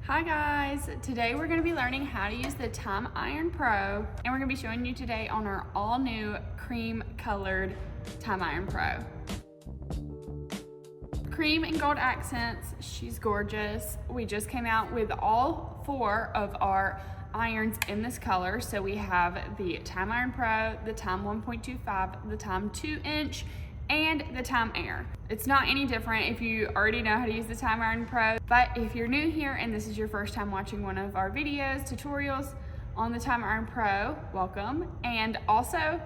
Hi guys, today we're going to be learning how to use the TYME Iron Pro, and we're going to be showing you today on our all new cream colored TYME Iron Pro. Cream and gold accents, she's gorgeous. We just came out with all 4 of our irons in this color. So we have the TYME Iron Pro, the TYME 1.25, the TYME 2-inch, and the TYME Air. It's not any different if you already know how to use the TYME Iron Pro, but if you're new here and this is your first time watching one of our videos, tutorials on the TYME Iron Pro, welcome. And also,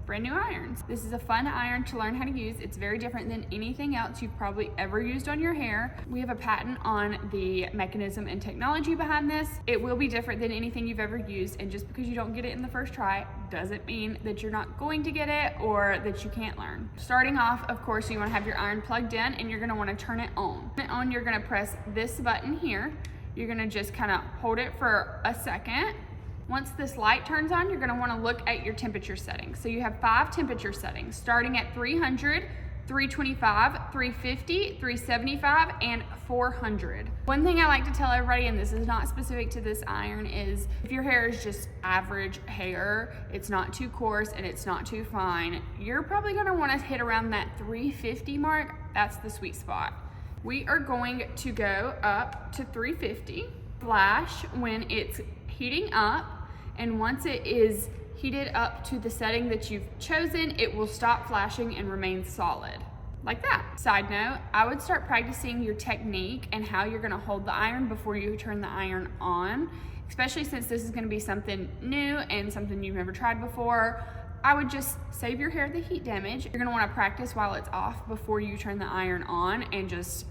brand new irons. This is a fun iron to learn how to use. It's very different than anything else you've probably ever used on your hair. We have a patent on the mechanism and technology behind this. It will be different than anything you've ever used, and just because you don't get it in the first try doesn't mean that you're not going to get it or that you can't learn. Starting off, of course, you want to have your iron plugged in and you're going to want to turn it on. You're going to press this button here. You're going to just kind of hold it for a second. Once this light turns on, you're going to want to look at your temperature settings. So you have 5 temperature settings, starting at 300, 325, 350, 375, and 400. One thing I like to tell everybody, and this is not specific to this iron, is if your hair is just average hair, it's not too coarse and it's not too fine, you're probably going to want to hit around that 350 mark. That's the sweet spot. We are going to go up to 350, flash when it's heating up, and once it is heated up to the setting that you've chosen, it will stop flashing and remain solid, like that. Side note, I would start practicing your technique and how you're gonna hold the iron before you turn the iron on, especially since this is gonna be something new and something you've never tried before. I would just save your hair the heat damage. You're gonna wanna practice while it's off before you turn the iron on and just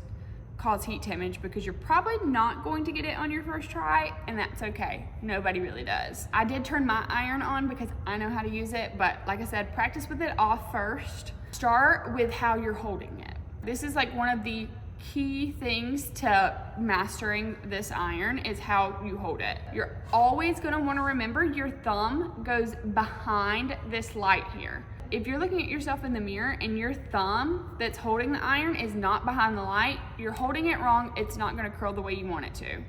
cause heat damage, because you're probably not going to get it on your first try, and that's okay. Nobody really does. I did turn my iron on because I know how to use it, but like I said, practice with it off first. Start with how you're holding it. This is like one of the key things to mastering this iron is how you hold it. You're always gonna wanna remember your thumb goes behind this light here. If you're looking at yourself in the mirror and your thumb that's holding the iron is not behind the light, you're holding it wrong. It's not gonna curl the way you want it to.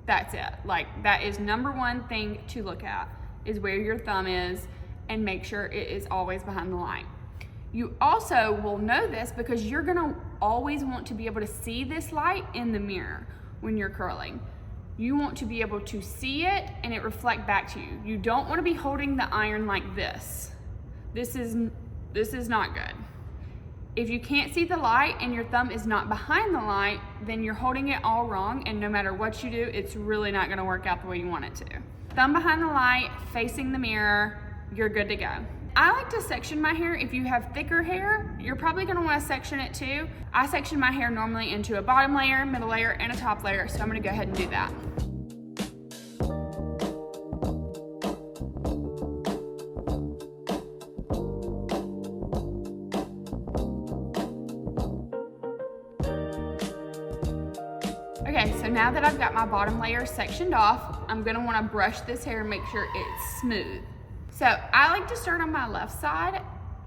That's it. Like, that is number one thing to look at, is where your thumb is, and make sure it is always behind the light. You also will know this because you're gonna always want to be able to see this light in the mirror when you're curling. You want to be able to see it and it reflect back to you. You don't wanna be holding the iron like this. This is not good. If you can't see the light and your thumb is not behind the light, then you're holding it all wrong, and no matter what you do, it's really not gonna work out the way you want it to. Thumb behind the light, facing the mirror, you're good to go. I like to section my hair. If you have thicker hair, you're probably gonna wanna section it too. I section my hair normally into a bottom layer, middle layer, and a top layer, so I'm gonna go ahead and do that. Okay, so now that I've got my bottom layer sectioned off, I'm gonna wanna brush this hair and make sure it's smooth. So I like to start on my left side.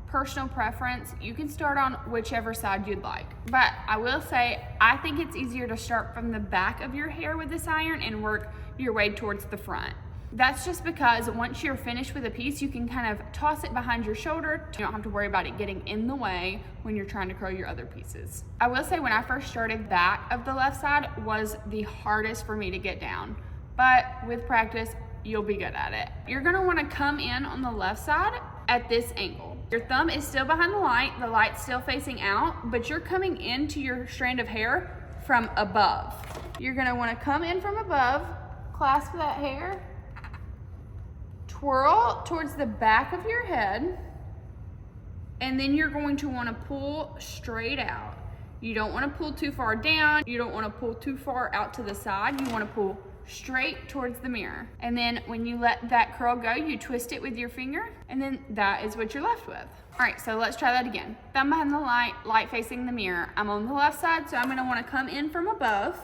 Personal preference, you can start on whichever side you'd like. But I will say, I think it's easier to start from the back of your hair with this iron and work your way towards the front. That's just because once you're finished with a piece, you can kind of toss it behind your shoulder. You don't have to worry about it getting in the way when you're trying to curl your other pieces. I will say, when I first started, back of the left side was the hardest for me to get down. But with practice, you'll be good at it. You're gonna wanna come in on the left side at this angle. Your thumb is still behind the light's still facing out, but you're coming into your strand of hair from above. You're gonna wanna come in from above, clasp that hair, twirl towards the back of your head, and then you're going to want to pull straight out. You don't want to pull too far down. You don't want to pull too far out to the side. You want to pull straight towards the mirror. And then when you let that curl go, you twist it with your finger, and then that is what you're left with. All right, so let's try that again. Thumb behind the light facing the mirror. I'm on the left side, so I'm going to want to come in from above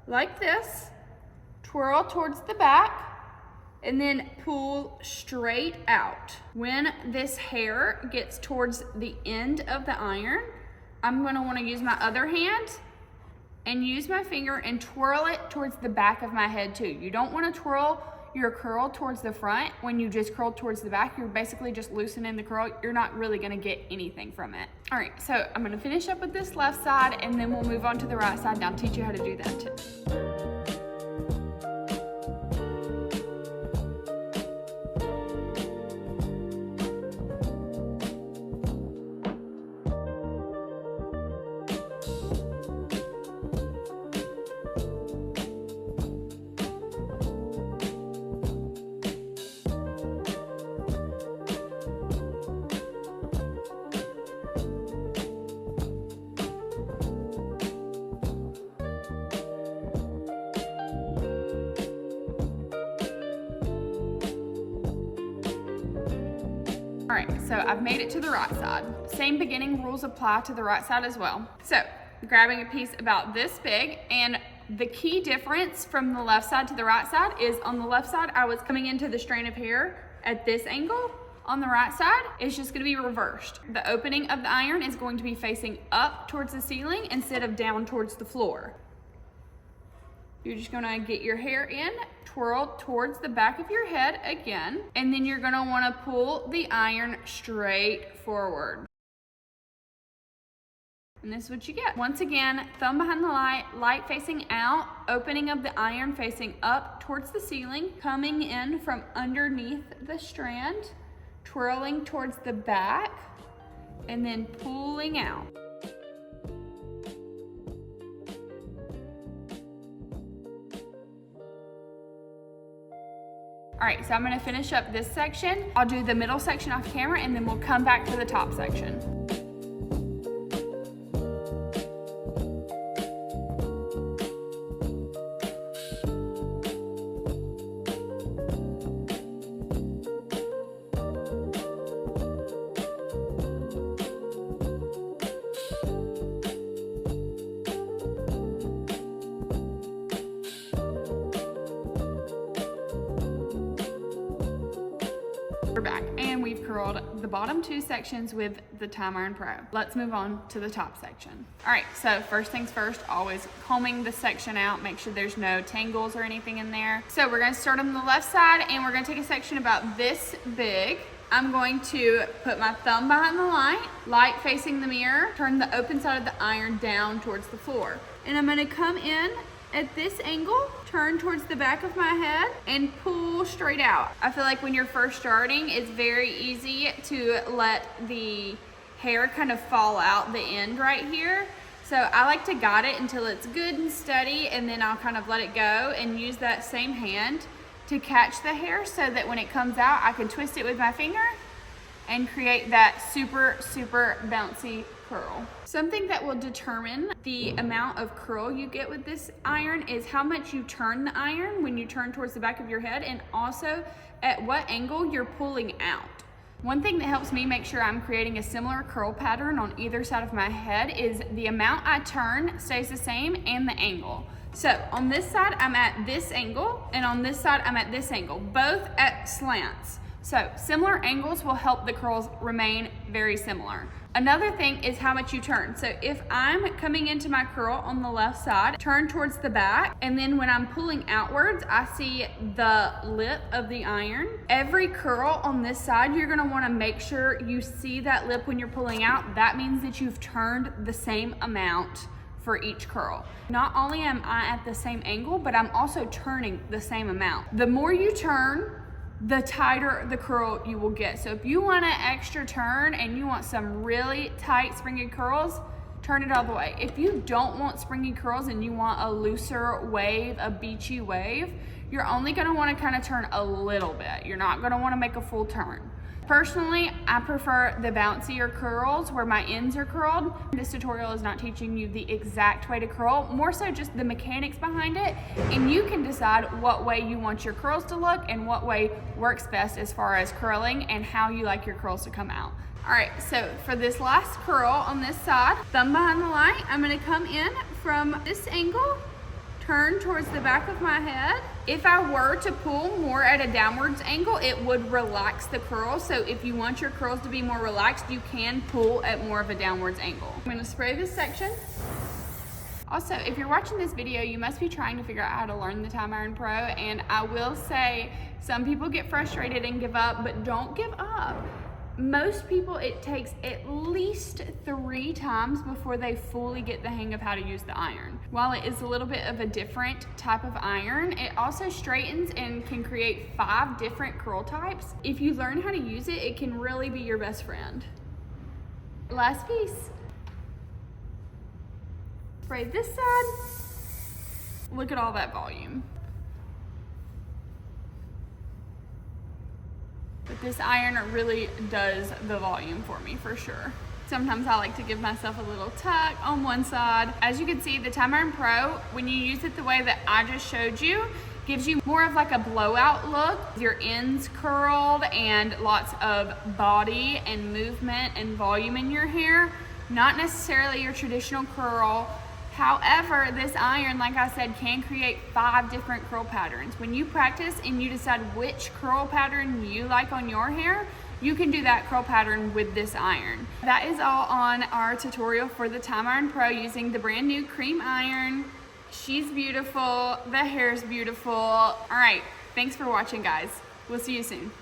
like this, twirl towards the back, and then pull straight out. When this hair gets towards the end of the iron, I'm gonna wanna use my other hand and use my finger and twirl it towards the back of my head too. You don't want to twirl your curl towards the front. When you just curl towards the back, you're basically just loosening the curl. You're not really gonna get anything from it. All right, so I'm gonna finish up with this left side and then we'll move on to the right side and I'll teach you how to do that too. All right, so I've made it to the right side. Same beginning rules apply to the right side as well. So grabbing a piece about this big, and the key difference from the left side to the right side is on the left side, I was coming into the strand of hair at this angle. On the right side, it's just gonna be reversed. The opening of the iron is going to be facing up towards the ceiling instead of down towards the floor. You're just gonna get your hair in, twirl towards the back of your head again, and then you're gonna wanna pull the iron straight forward. And this is what you get. Once again, thumb behind the light, light facing out, opening of the iron facing up towards the ceiling, coming in from underneath the strand, twirling towards the back, and then pulling out. All right, so I'm gonna finish up this section. I'll do the middle section off camera and then we'll come back to the top section. We're back and we've curled the bottom two sections with the TYME Iron Pro. Let's move on to the top section. All right, so first things first, always combing the section out, make sure there's no tangles or anything in there. So we're gonna start on the left side and we're gonna take a section about this big. I'm going to put my thumb behind the light facing the mirror, turn the open side of the iron down towards the floor. And I'm gonna come in at this angle, turn towards the back of my head and pull straight out. I feel like when you're first starting, it's very easy to let the hair kind of fall out the end right here. So I like to guide it until it's good and steady, and then I'll kind of let it go and use that same hand to catch the hair so that when it comes out, I can twist it with my finger and create that super, super bouncy curl. Something that will determine the amount of curl you get with this iron is how much you turn the iron when you turn towards the back of your head, and also at what angle you're pulling out. One thing that helps me make sure I'm creating a similar curl pattern on either side of my head is the amount I turn stays the same and the angle. So on this side, I'm at this angle, and on this side, I'm at this angle, both at slants. So similar angles will help the curls remain very similar. Another thing is how much you turn. So if I'm coming into my curl on the left side, turn towards the back, and then when I'm pulling outwards, I see the lip of the iron. Every curl on this side, you're gonna wanna make sure you see that lip when you're pulling out. That means that you've turned the same amount for each curl. Not only am I at the same angle, but I'm also turning the same amount. The more you turn, the tighter the curl you will get. So if you want an extra turn and you want some really tight springy curls, turn it all the way. If you don't want springy curls and you want a looser wave, a beachy wave, you're only gonna wanna kind of turn a little bit. You're not gonna wanna make a full turn. Personally, I prefer the bouncier curls where my ends are curled. This tutorial is not teaching you the exact way to curl, more so just the mechanics behind it, and you can decide what way you want your curls to look and what way works best as far as curling and how you like your curls to come out. All right, so for this last curl on this side, thumb behind the light, I'm gonna come in from this angle, turn towards the back of my head. If I were to pull more at a downwards angle, it would relax the curl. So if you want your curls to be more relaxed, you can pull at more of a downwards angle. I'm gonna spray this section Also, if you're watching this video, you must be trying to figure out how to learn the TYME Iron Pro, and I will say some people get frustrated and give up, but don't give up. Most people, it takes at least 3 times before they fully get the hang of how to use the iron. While it is a little bit of a different type of iron, it also straightens and can create 5 different curl types. If you learn how to use it, it can really be your best friend. Last piece. Spray this side. Look at all that volume. But this iron really does the volume for me, for sure. Sometimes I like to give myself a little tuck on one side. As you can see, the TYME Iron Pro, when you use it the way that I just showed you, gives you more of like a blowout look. Your ends curled and lots of body and movement and volume in your hair. Not necessarily your traditional curl. However, this iron, like I said, can create 5 different curl patterns. When you practice and you decide which curl pattern you like on your hair, you can do that curl pattern with this iron. That is all on our tutorial for the TYME Iron Pro using the brand new cream iron. She's beautiful, the hair's beautiful. All right, thanks for watching, guys. We'll see you soon.